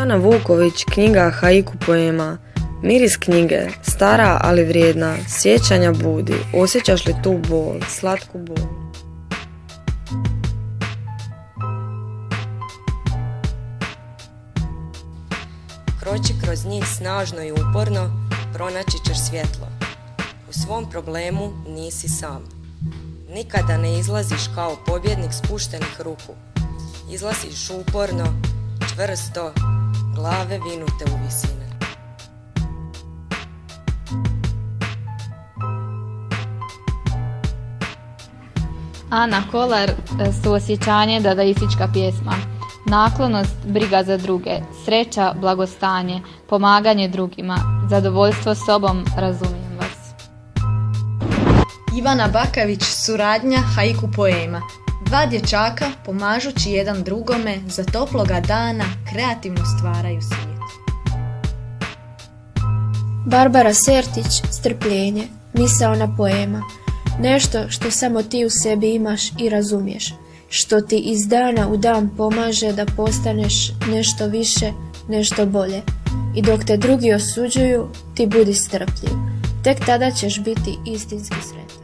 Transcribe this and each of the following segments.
Ivana Vuković, knjiga Haiku poema. Miris knjige, stara ali vrijedna, sjećanja budi, osjećaš li tu bol, slatku bol? Kroči kroz njih snažno i uporno, pronaći ćeš svjetlo. U svom problemu nisi sam. Nikada ne izlaziš kao pobjednik spuštenih ruku. Izlaziš uporno, čvrsto, glave vinute u visine. Ana Kolar, suosjećanje, dadaistička pjesma. Naklonost, briga za druge, sreća, blagostanje, pomaganje drugima, zadovoljstvo sobom, razumijem vas. Ivana Bakavić, suradnja, haiku poema. Dva dječaka, pomažući jedan drugome, za toploga dana kreativno stvaraju svijet. Barbara Sertić, strpljenje, misaona poema. Nešto što samo ti u sebi imaš i razumiješ, što ti iz dana u dan pomaže da postaneš nešto više, nešto bolje. I dok te drugi osuđuju, ti budi strpljiv. Tek tada ćeš biti istinski sretan.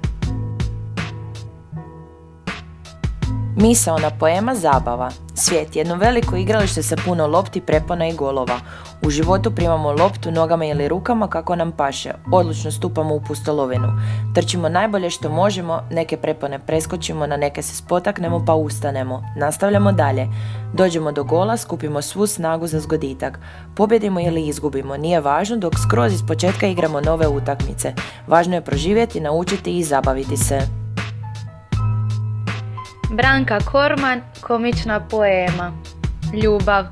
Misaona poema zabava. Svijet je jedno veliko igralište sa puno lopti, prepona i golova. U životu primamo loptu nogama ili rukama kako nam paše. Odlučno stupamo u pustolovinu. Trčimo najbolje što možemo, neke prepone preskočimo, na neke se spotaknemo pa ustanemo. Nastavljamo dalje. Dođemo do gola, skupimo svu snagu za zgoditak. Pobjedimo ili izgubimo, nije važno dok skroz iz početka igramo nove utakmice. Važno je proživjeti, naučiti i zabaviti se. Branka Korman, komična poema. Ljubav.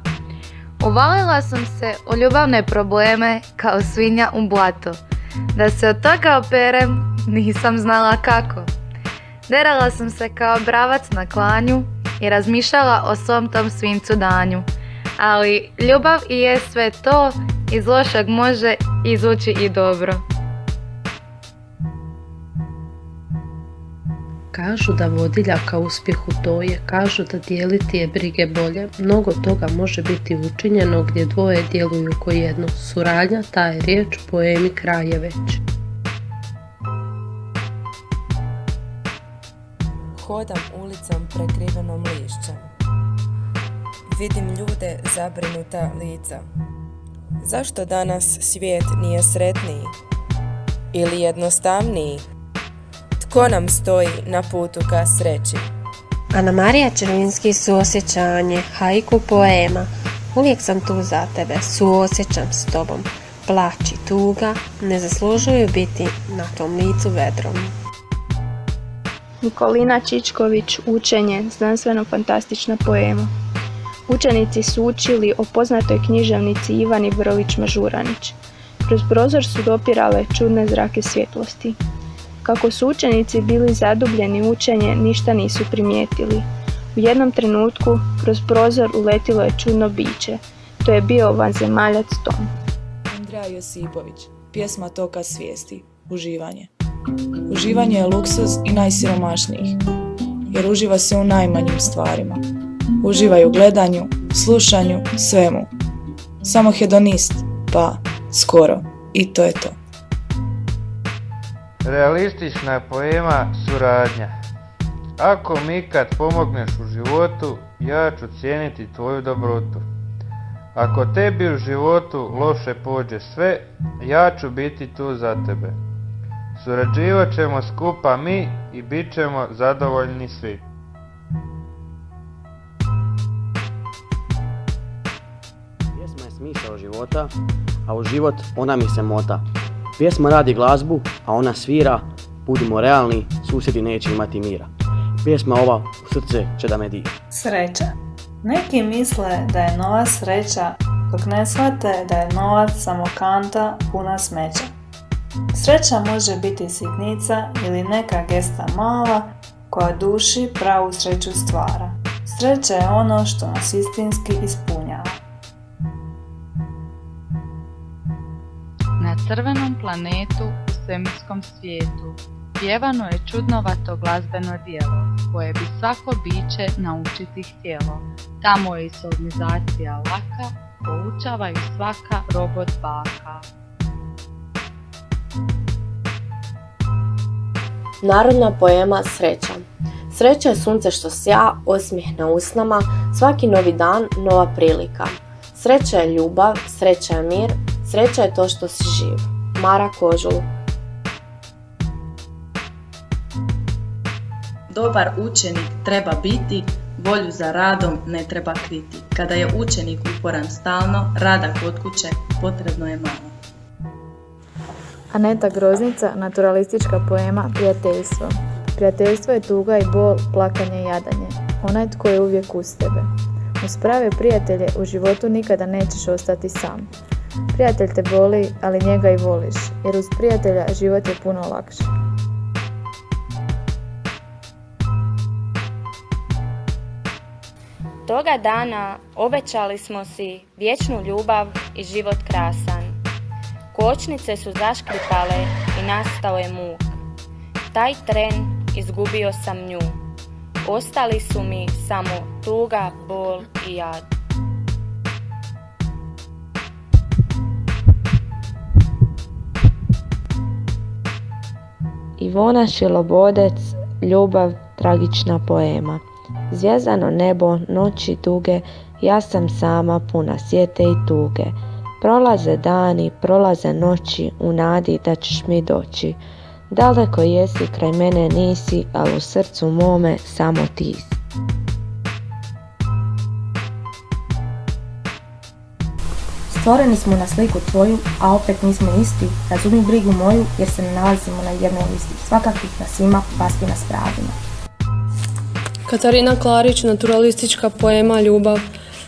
Uvalila sam se u ljubavne probleme kao svinja u blato. Da se od toga operem, nisam znala kako. Derala sam se kao bravac na klanju i razmišljala o svom tom svincu danju. Ali ljubav i je sve to, iz lošeg može izvući i dobro. Kažu da vodilja ka uspjehu to je, kažu da dijeliti je brige bolje. Mnogo toga može biti učinjeno gdje dvoje djeluju ko jedno. Suradnja, ta je riječ, poemi kraj je već. Hodam ulicom prekrivenom lišćem. Vidim ljude zabrinuta lica. Zašto danas svijet nije sretniji? Ili jednostavniji? Tko nam stoji na putu ka sreći? Ana Marija Červinski, suosjećanje, haiku poema. Uvijek sam tu za tebe, suosjećam s tobom. Plać i tuga ne zaslužuju biti na tom licu vedrom. Nikolina Čičković, učenje, znanstveno-fantastična poema. Učenici su učili o poznatoj književnici Ivani Vrlić-Mažuranić. Kroz prozor su dopirale čudne zrake svjetlosti. Kako su učenici bili zadubljeni u učenje, ništa nisu primijetili. U jednom trenutku kroz prozor uletilo je čudno biće. To je bio vanzemaljac Tom. Andreja Josipović, pjesma toka svijesti, uživanje. Uživanje je luksuz i najsiromašnijih, jer uživa se u najmanjim stvarima. Uživaj u gledanju, slušanju, svemu. Samo hedonist, pa skoro, i to je to. Realistična poema suradnja. Ako mi kad pomogneš u životu, ja ću cijeniti tvoju dobrotu. Ako tebi u životu loše pođe sve, ja ću biti tu za tebe. Surađivat ćemo skupa mi i bit ćemo zadovoljni svi. Pjesma je smisao života, a u život ona mi se mota. Pjesma radi glazbu, a ona svira, budimo realni, susjedi neće imati mira. Pjesma ova u srce će da me dira. Sreća. Neki misle da je novac sreća, dok ne shvate da je novac samo kanta puna smeća. Sreća može biti sitnica ili neka gesta mala koja duši pravu sreću stvara. Sreća je ono što nas istinski ispunjava. Na crvenom planetu u svemirskom svijetu pjevano je čudnovato glazbeno djelo koje bi svako biće naučiti htjelo. Tamo je i solmizacija laka, poučava ju svaka robot baka. Narodna poema Sreća. Sreća je sunce što sja, osmijeh na usnama, svaki novi dan, nova prilika. Sreća je ljubav, sreća je mir, sreća je to što si živ. Mara Kožul. Dobar učenik treba biti, volju za radom ne treba kriti. Kada je učenik uporan stalno, rada kod kuće potrebno je malo. Aneta Groznica, naturalistička poema Prijateljstvo. Prijateljstvo je tuga i bol, plakanje i jadanje. Onaj tko je uvijek uz tebe. Uz prave prijatelje u životu nikada nećeš ostati sam. Prijatelj te boli, ali njega i voliš, jer uz prijatelja život je puno lakši. Toga dana obećali smo si vječnu ljubav i život krasan. Kočnice su zaškripale i nastao je muk. Taj tren izgubio sam nju. Ostali su mi samo tuga, bol i jad. Ivona Šilobodec, Ljubav, tragična poema. Zvijezdano nebo, noći duge, ja sam sama puna sjete i tuge. Prolaze dani, prolaze noći, u nadi da ćeš mi doći. Daleko jesi, kraj mene nisi, ali u srcu mome samo ti si. Stvoreni smo na sliku tvoju, a opet nismo isti. Razumi brigu moju, jer se ne nalazimo na jednoj listi. Svakakvih nas ima, pasti nas pravima. Katarina Klarić, naturalistička poema Ljubav.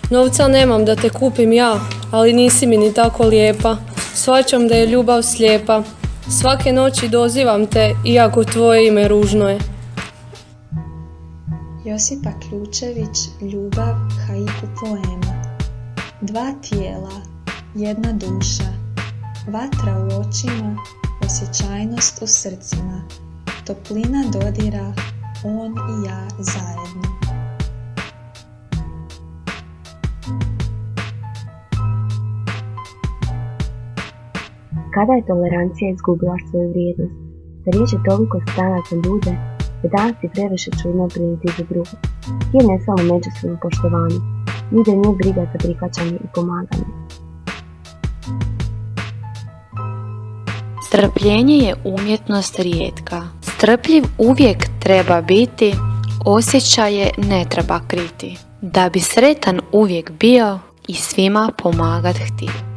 Novca nemam da te kupim ja, ali nisi mi ni tako lijepa. Shvaćam da je ljubav slijepa. Svake noći dozivam te, iako tvoje ime ružno je. Josipa Ključević, Ljubav, haiku poema. Dva tijela, jedna duša, vatra u očima, osjećajnost u srcima, toplina dodira, on i ja zajedno. Kada je tolerancija izgubila svoju vrijednost? Riječ je toliko strana za ljude, da danas je previše čudno brinuti za druge. Je nestalo međusobno poštovanje, ljude nije briga za prihvaćanje i pomaganje. Strpljenje je umjetnost rijetka. Strpljiv uvijek treba biti, osjećaje ne treba kriti. Da bi sretan uvijek bio i svima pomagat htio.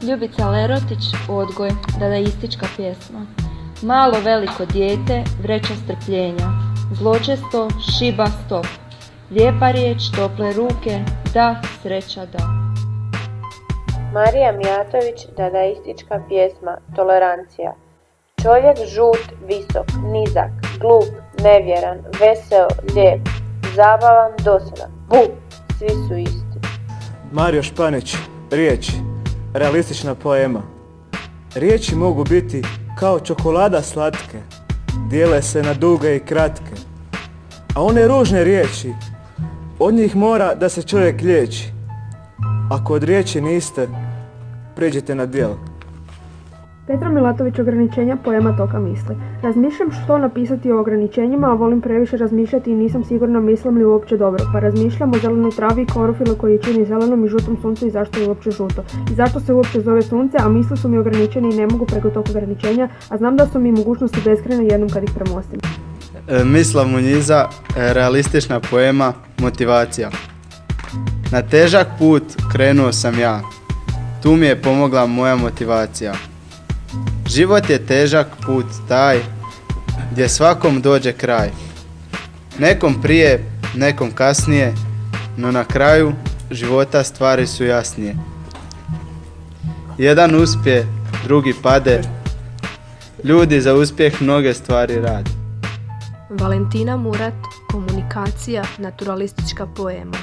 Ljubica Lerotić, Odgoj, dadaistička pjesma. Malo veliko dijete, vreća strpljenja. Zločesto, šiba, stop. Lijepa riječ, tople ruke, da, sreća, da. Marija Mijatović, dadaistička pjesma Tolerancija. Čovjek žut, visok, nizak, glup, nevjeran, veseo, lijep, zabavan, dosadan. Bu, svi su isti. Mario Španić, Riječi. Realistična poema. Riječi mogu biti kao čokolada slatke, dijele se na duge i kratke. A one ružne riječi, od njih mora da se čovjek liječi. Ako od riječi niste, pređite na djelo. Petra Milatović, Ograničenja, poema Toka misli. Razmišljam što napisati o ograničenjima, a volim previše razmišljati i nisam sigurna mislim li uopće dobro. Pa razmišljam o zelenoj travi i klorofilu koji čini zelenom i žutom suncu i zašto je uopće žuto. I zašto se uopće zove sunce, a misli su mi ograničeni i ne mogu preko tog ograničenja, a znam da su mi mogućnosti beskrajne jednom kad ih premostim. Mislav Munjiza, realistična poema Motivacija. Na težak put krenuo sam ja, tu mi je pomogla moja motivacija. Život je težak put taj, gdje svakom dođe kraj. Nekom prije, nekom kasnije, no na kraju života stvari su jasnije. Jedan uspije, drugi pade, ljudi za uspjeh mnoge stvari rade. Valentina Murat, Komunikacija, naturalistička poema.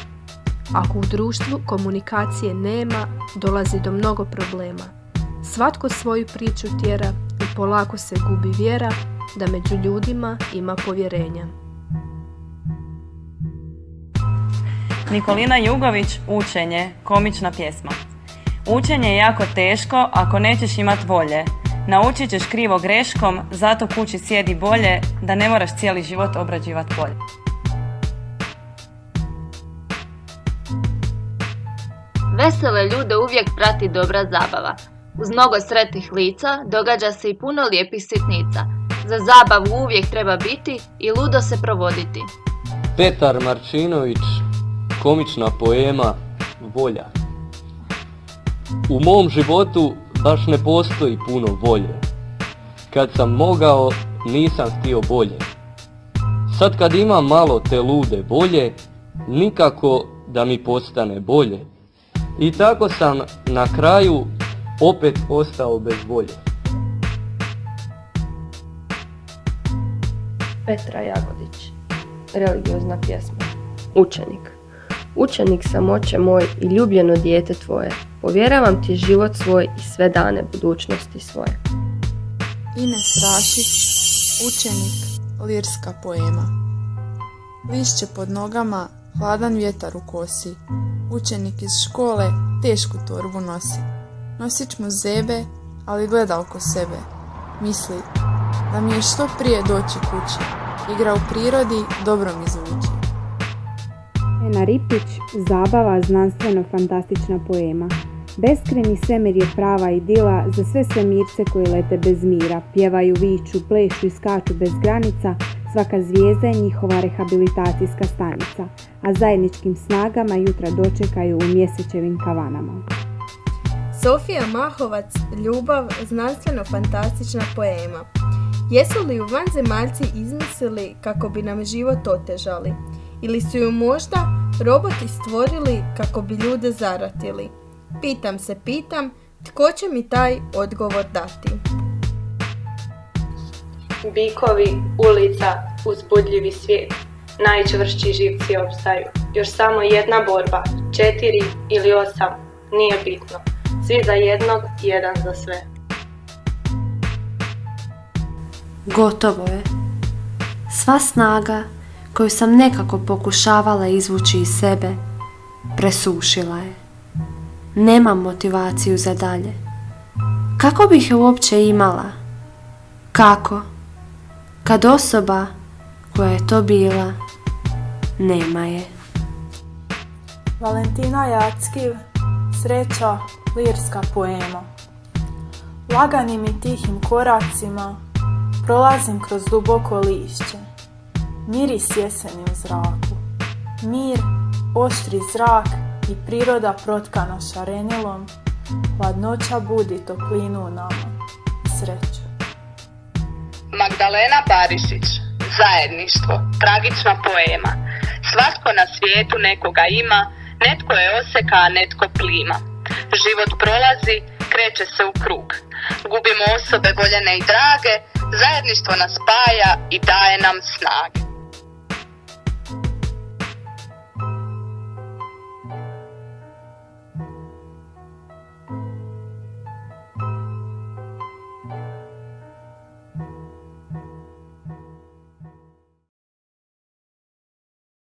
Ako u društvu komunikacije nema, dolazi do mnogo problema. Svatko svoju priču tjera i polako se gubi vjera da među ljudima ima povjerenja. Nikolina Jugović, Učenje, komična pjesma. Učenje je jako teško ako nećeš imat volje. Naučit ćeš krivo greškom, zato kući sjedi bolje, da ne moraš cijeli život obrađivat polje. Vesele ljude uvijek prati dobra zabava. Uz mnogo sretnih lica događa se i puno lijepih sitnica. Za zabavu uvijek treba biti i ludo se provoditi. Petar Marčinović, komična poema Volja. U mom životu baš ne postoji puno volje. Kad sam mogao, nisam htio bolje. Sad kad imam malo te lude volje, nikako da mi postane bolje. I tako sam na kraju opet ostao bez volje. Petra Jagodić, religiozna pjesma. Učenik. Učenik sam, oče moj, i ljubljeno dijete tvoje. Povjeravam ti život svoj i sve dane budućnosti svoje. Ines Rašić, učenik, lirska poema. Lišće pod nogama, hladan vjetar u kosi. Učenik iz škole tešku torbu nosi. Nosić mu zebe, ali gleda oko sebe. Misli da mi je što prije doći kući. Igra u prirodi, dobro mi zvuči. Ena Ripić, zabava, znanstveno-fantastična poema. Beskreni svemir je prava idila za sve svemirce koji lete bez mira, pjevaju, viču, plešu i skaču bez granica, svaka zvijezda je njihova rehabilitacijska stanica, a zajedničkim snagama jutra dočekaju u mjesečevim kavanama. Sofija Mahovac, Ljubav, znanstveno-fantastična poema. Jesu li ju vanzemaljci izmislili kako bi nam život otežali? Ili su ju možda roboti stvorili kako bi ljude zaratili? Pitam, tko će mi taj odgovor dati? Bikovi, ulica, uzbudljivi svijet, najčvršći živci opstaju. Još samo jedna borba, 4 ili 8, nije bitno. Svi za jednog, jedan za sve. Gotovo je. Sva snaga koju sam nekako pokušavala izvući iz sebe, presušila je. Nemam motivaciju za dalje. Kako bih je uopće imala? Kako? Kad osoba koja je to bila, nema je. Valentina Jackiv, Sreća, lirska poema. Laganim i tihim koracima prolazim kroz duboko lišće. Miris jeseni u zraku. Mir, oštri zrak i priroda protkana šarenilom. Hladnoća budi toplinu u nama. Sreću. Magdalena Barišić, Zajedništvo, tragična poema. Svatko na svijetu nekoga ima, netko je oseka, a netko plima. Život prolazi, kreće se u krug. Gubimo osobe voljene i drage, zajedništvo nas spaja i daje nam snage.